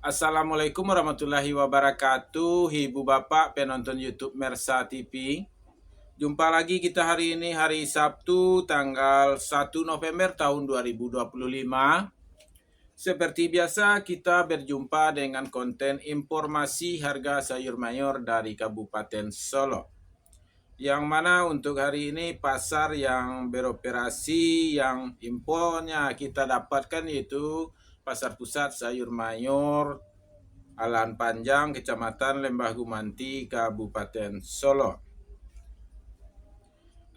Assalamualaikum warahmatullahi wabarakatuh, Ibu Bapak penonton YouTube Mersa TV. Jumpa lagi kita hari ini, hari Sabtu, tanggal 1 November tahun 2025. Seperti biasa, kita berjumpa dengan konten informasi harga sayur mayur dari Kabupaten Solo. Yang mana untuk hari ini pasar yang beroperasi, yang infonya kita dapatkan yaitu Pasar Pusat Sayur Mayur Alan Panjang, Kecamatan Lembah Gumanti, Kabupaten Solo.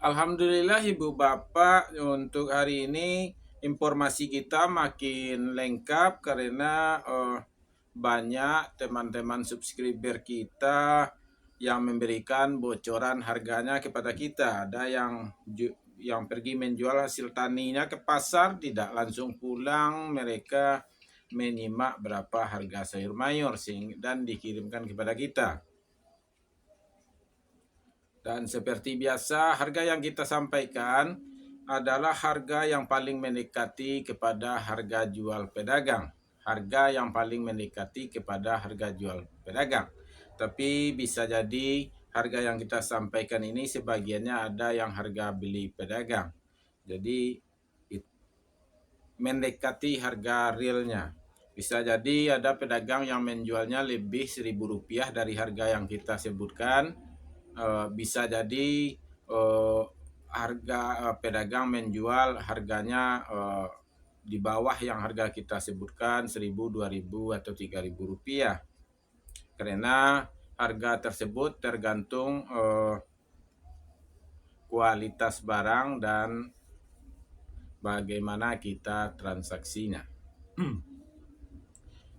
Alhamdulillah Ibu Bapak, untuk hari ini informasi kita makin lengkap karena banyak teman-teman subscriber kita yang memberikan bocoran harganya kepada kita. Ada yang pergi menjual hasil taninya ke pasar, tidak langsung pulang, mereka menyimak berapa harga sayur mayur dan dikirimkan kepada kita. Dan seperti biasa, harga yang kita sampaikan adalah harga yang paling mendekati kepada harga jual pedagang. Harga yang paling mendekati kepada harga jual pedagang. Tapi bisa jadi harga yang kita sampaikan ini sebagiannya ada yang harga beli pedagang. Jadi mendekati harga realnya. Bisa jadi ada pedagang yang menjualnya lebih Rp1.000 dari harga yang kita sebutkan. Bisa jadi harga pedagang menjual harganya di bawah yang harga kita sebutkan Rp1.000, Rp2.000 atau Rp3.000. Karena harga tersebut tergantung kualitas barang dan bagaimana kita transaksinya.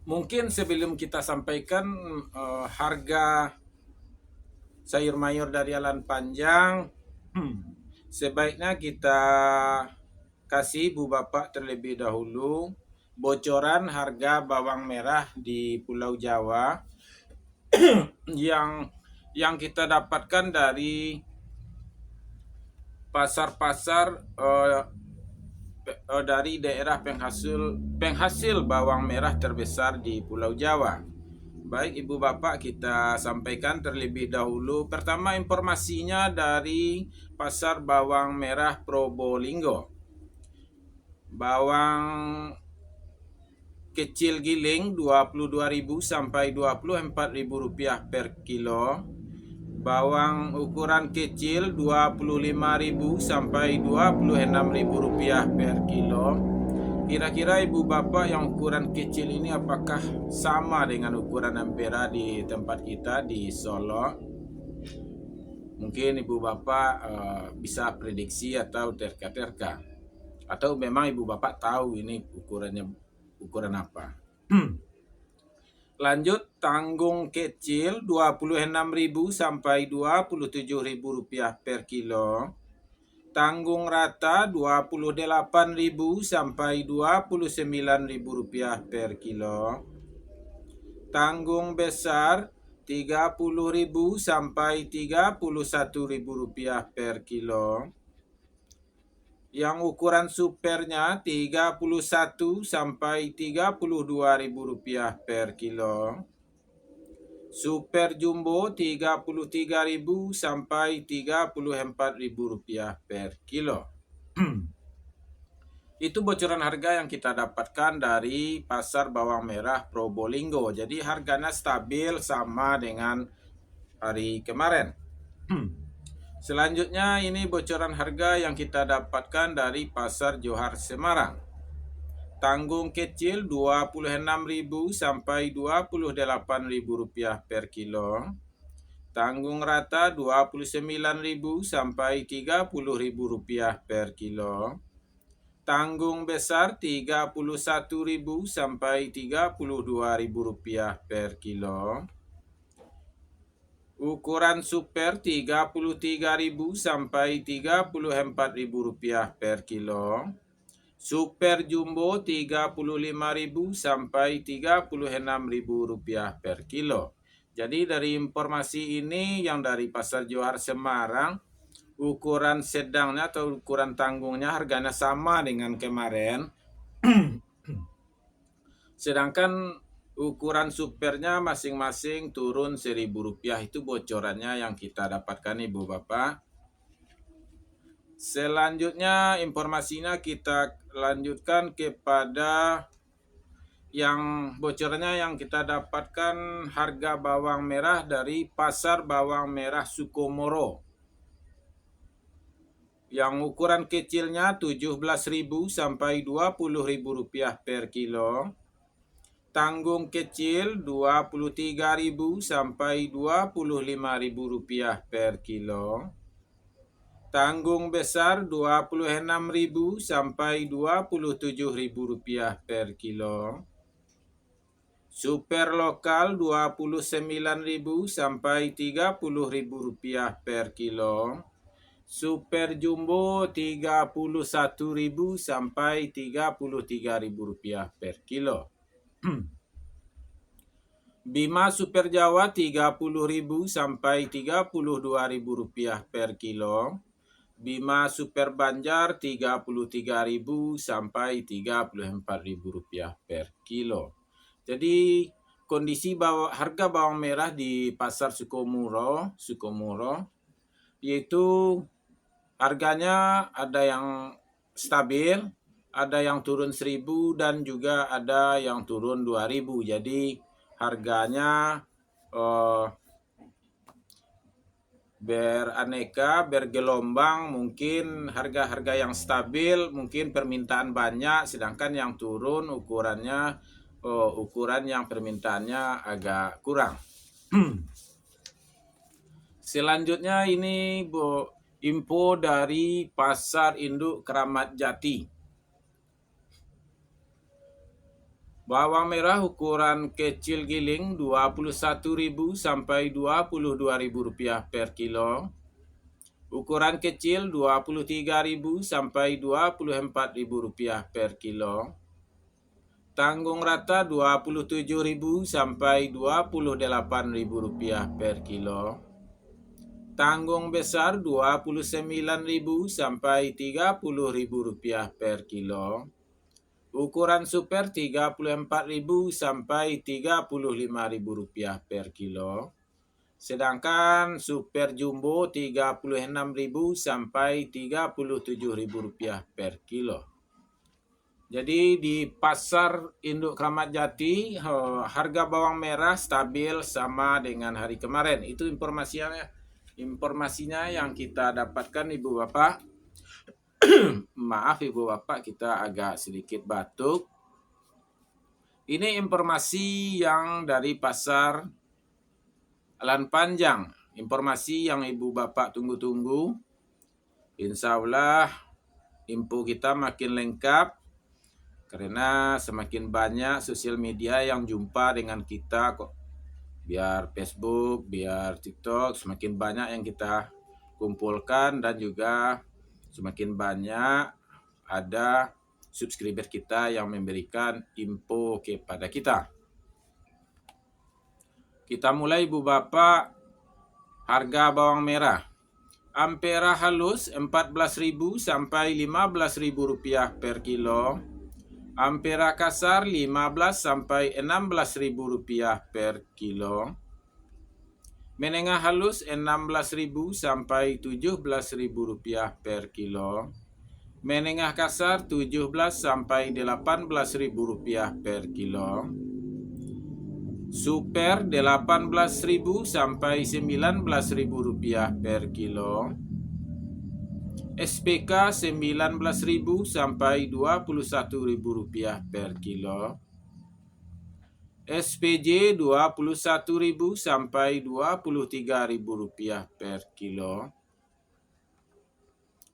Mungkin sebelum kita sampaikan harga sayur mayur dari Alan Panjang, sebaiknya kita kasih Bu Bapak terlebih dahulu bocoran harga bawang merah di Pulau Jawa yang kita dapatkan dari pasar-pasar dari daerah penghasil bawang merah terbesar di Pulau Jawa. Baik Ibu Bapak, kita sampaikan terlebih dahulu. Pertama, informasinya dari Pasar Bawang Merah Probolinggo. Bawang kecil giling Rp22.000 sampai Rp24.000 per kilo. Bawang ukuran kecil Rp25.000 sampai Rp26.000 per kilo. Kira-kira Ibu Bapak yang ukuran kecil ini apakah sama dengan ukuran ampera di tempat kita di Solo? Mungkin Ibu Bapak bisa prediksi atau terka-terka. Atau memang Ibu Bapak tahu ini ukuran apa? Lanjut, tanggung kecil Rp26.000 sampai Rp27.000 per kilo. Tanggung rata Rp28.000 sampai Rp29.000 per kilo. Tanggung besar Rp30.000 sampai Rp31.000 per kilo. Yang ukuran supernya Rp31 sampai Rp32.000 per kilo. Super jumbo Rp33.000 sampai Rp34.000 per kilo. Itu bocoran harga yang kita dapatkan dari Pasar Bawang Merah Probolinggo. Jadi harganya stabil sama dengan hari kemarin. Selanjutnya ini bocoran harga yang kita dapatkan dari Pasar Johar Semarang. Tanggung kecil Rp26.000 sampai Rp28.000 per kilo. Tanggung rata Rp29.000 sampai Rp30.000 per kilo. Tanggung besar Rp31.000 sampai Rp32.000 per kilo. Ukuran super Rp33.000 sampai Rp34.000 per kilo. Super jumbo Rp35.000 sampai Rp36.000 per kilo. Jadi dari informasi ini yang dari Pasar Johar Semarang, ukuran sedangnya atau ukuran tanggungnya harganya sama dengan kemarin. Sedangkan Ukuran supernya masing-masing turun Rp1.000. Itu bocorannya yang kita dapatkan Ibu Bapak. Selanjutnya informasinya kita lanjutkan kepada yang bocornya yang kita dapatkan harga bawang merah dari Pasar Bawang Merah Sukomoro. Yang ukuran kecilnya Rp17.000 sampai Rp20.000 per kilo. Tanggung kecil Rp23.000 sampai Rp25.000 per kilo. Tanggung besar Rp26.000 sampai Rp27.000 per kilo. Super lokal Rp29.000 sampai Rp30.000 per kilo. Super jumbo Rp31.000 sampai Rp33.000 per kilo. Bima Super Jawa Rp30.000 sampai Rp32.000 per kilo. Bima Super Banjar Rp33.000 sampai Rp34.000 per kilo. Jadi kondisi harga bawang merah di Pasar Sukomoro yaitu harganya ada yang stabil, ada yang turun 1.000 dan juga ada yang turun 2.000. Jadi harganya beraneka, bergelombang, mungkin harga-harga yang stabil, mungkin permintaan banyak, sedangkan yang turun ukuran yang permintaannya agak kurang. Selanjutnya ini info dari Pasar Induk Kramat Jati. Bawang merah ukuran kecil giling Rp21.000 sampai Rp22.000 per kilo. Ukuran kecil Rp23.000 sampai Rp24.000 per kilo. Tanggung rata Rp27.000 sampai Rp28.000 per kilo. Tanggung besar Rp29.000 sampai Rp30.000 per kilo. Ukuran super Rp34.000 sampai Rp35.000 per kilo. Sedangkan super jumbo Rp36.000 sampai Rp37.000 per kilo. Jadi di Pasar Induk Kramat Jati harga bawang merah stabil sama dengan hari kemarin. Itu informasinya yang kita dapatkan Ibu Bapak. Maaf Ibu Bapak, kita agak sedikit batuk. Ini informasi yang dari Pasar Alan Panjang. Informasi yang Ibu Bapak tunggu-tunggu. Insya Allah info kita makin lengkap. Karena semakin banyak sosial media yang jumpa dengan kita kok. Biar Facebook, biar TikTok, semakin banyak yang kita kumpulkan dan juga semakin banyak ada subscriber kita yang memberikan info kepada kita. Kita mulai Ibu Bapak, harga bawang merah. Ampera halus Rp14.000 sampai Rp15.000 per kilo. Ampera kasar Rp15 sampai Rp16.000 per kilo. Menengah halus Rp16.000 sampai Rp17.000 per kilo. Menengah kasar Rp17 sampai Rp18.000 per kilo. Super Rp18.000 sampai Rp19.000 per kilo. SPK Rp19.000 sampai Rp21.000 per kilo. SPJ Rp21.000 sampai Rp23.000 per kilo.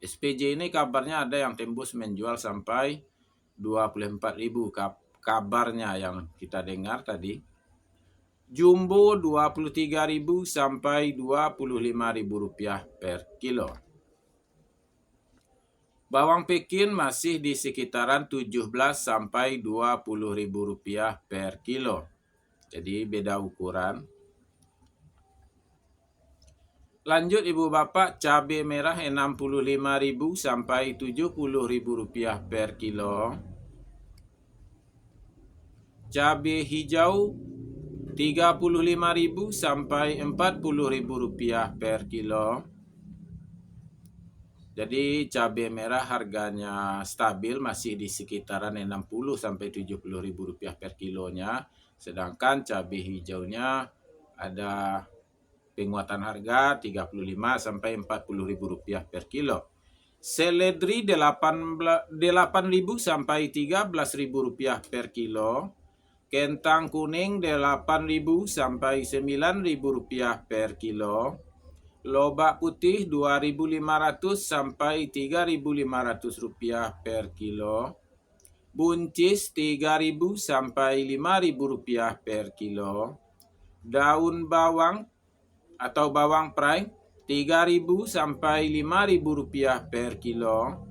SPJ ini kabarnya ada yang tembus menjual sampai Rp24.000 kabarnya yang kita dengar tadi. Jumbo Rp23.000 sampai Rp25.000 per kilo. Bawang Pekin masih di sekitaran Rp17 sampai Rp20.000 per kilo. Jadi beda ukuran. Lanjut Ibu Bapak, cabai merah Rp65.000 sampai Rp70.000 per kilo. Cabai hijau 35.000 sampai 40.000 rupiah per kilo. Jadi cabai merah harganya stabil masih di sekitaran 60 sampai 70.000 rupiah per kilonya. Sedangkan cabai hijaunya ada penguatan harga 35 sampai 40.000 rupiah per kilo. Seledri 8.000 sampai 13.000 rupiah per kilo. Kentang kuning 8.000 sampai 9.000 rupiah per kilo. Lobak putih 2.500 sampai 3.500 rupiah per kilo. Buncis 3.000 sampai 5.000 rupiah per kilo. Daun bawang atau bawang prei 3.000 sampai 5.000 rupiah per kilo.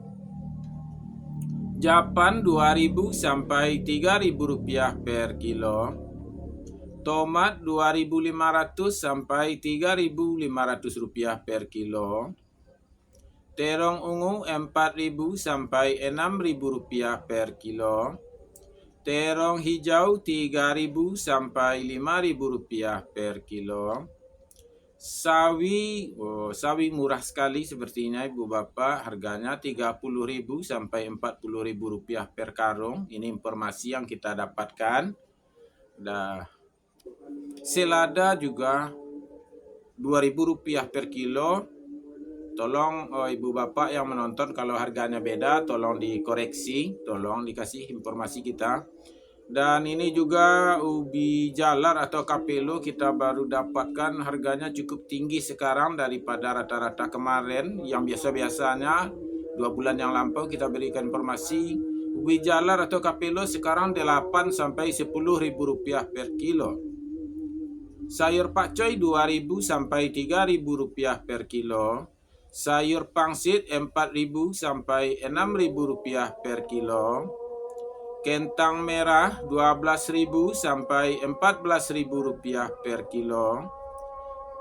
Japan 2.000 sampai 3.000 rupiah per kilo. Tomat 2.500 sampai 3.500 rupiah per kilo. Terong ungu 4.000 sampai 6.000 rupiah per kilo. Terong hijau 3.000 sampai 5.000 rupiah per kilo. Sawi, sawi murah sekali sepertinya Ibu Bapak, harganya 30.000 sampai 40.000 rupiah per karung. Ini informasi yang kita dapatkan. Selada juga 2.000 rupiah per kilo. Tolong Ibu Bapak yang menonton kalau harganya beda tolong dikoreksi, tolong dikasih informasi kita. Dan ini juga ubi jalar atau kapelo kita baru dapatkan, harganya cukup tinggi sekarang daripada rata-rata kemarin yang biasa-biasanya 2 bulan yang lampau kita berikan informasi. Ubi jalar atau kapelo sekarang 8 sampai 10.000 rupiah per kilo. Sayur pakcoy 2.000 sampai 3.000 rupiah per kilo. Sayur pangsit 4.000 sampai 6.000 rupiah per kilo. Kentang merah 12.000 sampai 14.000 rupiah per kilo.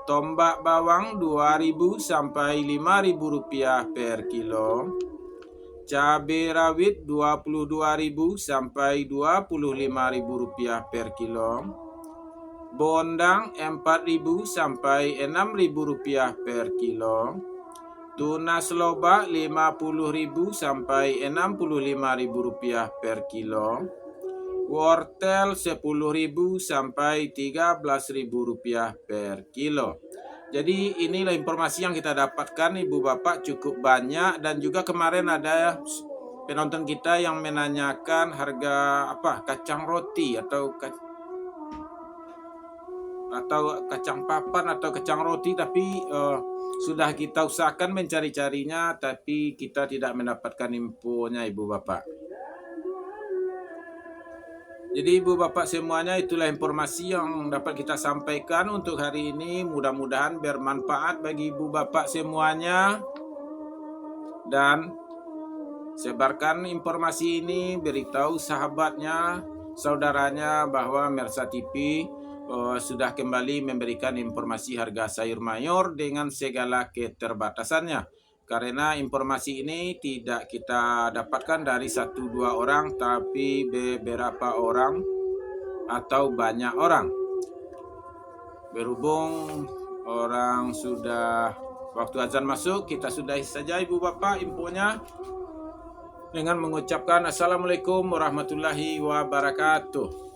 Tombak bawang 2.000 sampai 5.000 rupiah per kilo. Cabai rawit 22.000 sampai 25.000 rupiah per kilo. Bondang 4.000 sampai 6.000 rupiah per kilo. Tunas loba 50.000 sampai 65.000 rupiah per kilo. Wortel 10.000 sampai 13.000 rupiah per kilo. Jadi inilah informasi yang kita dapatkan Ibu Bapak, cukup banyak. Dan juga kemarin ada penonton kita yang menanyakan harga kacang roti atau kacang papan atau kacang roti, tapi sudah kita usahakan mencari-carinya tapi kita tidak mendapatkan infonya Ibu Bapak. Jadi Ibu Bapak semuanya, itulah informasi yang dapat kita sampaikan untuk hari ini. Mudah-mudahan bermanfaat bagi Ibu Bapak semuanya. Dan sebarkan informasi ini, beritahu sahabatnya, saudaranya bahwa Mersa TV sudah kembali memberikan informasi harga sayur mayur dengan segala keterbatasannya. Karena informasi ini tidak kita dapatkan dari 1-2 orang, tapi beberapa orang atau banyak orang. Berhubung orang sudah waktu azan masuk, kita sudahi saja Ibu Bapak infonya dengan mengucapkan Assalamualaikum warahmatullahi wabarakatuh.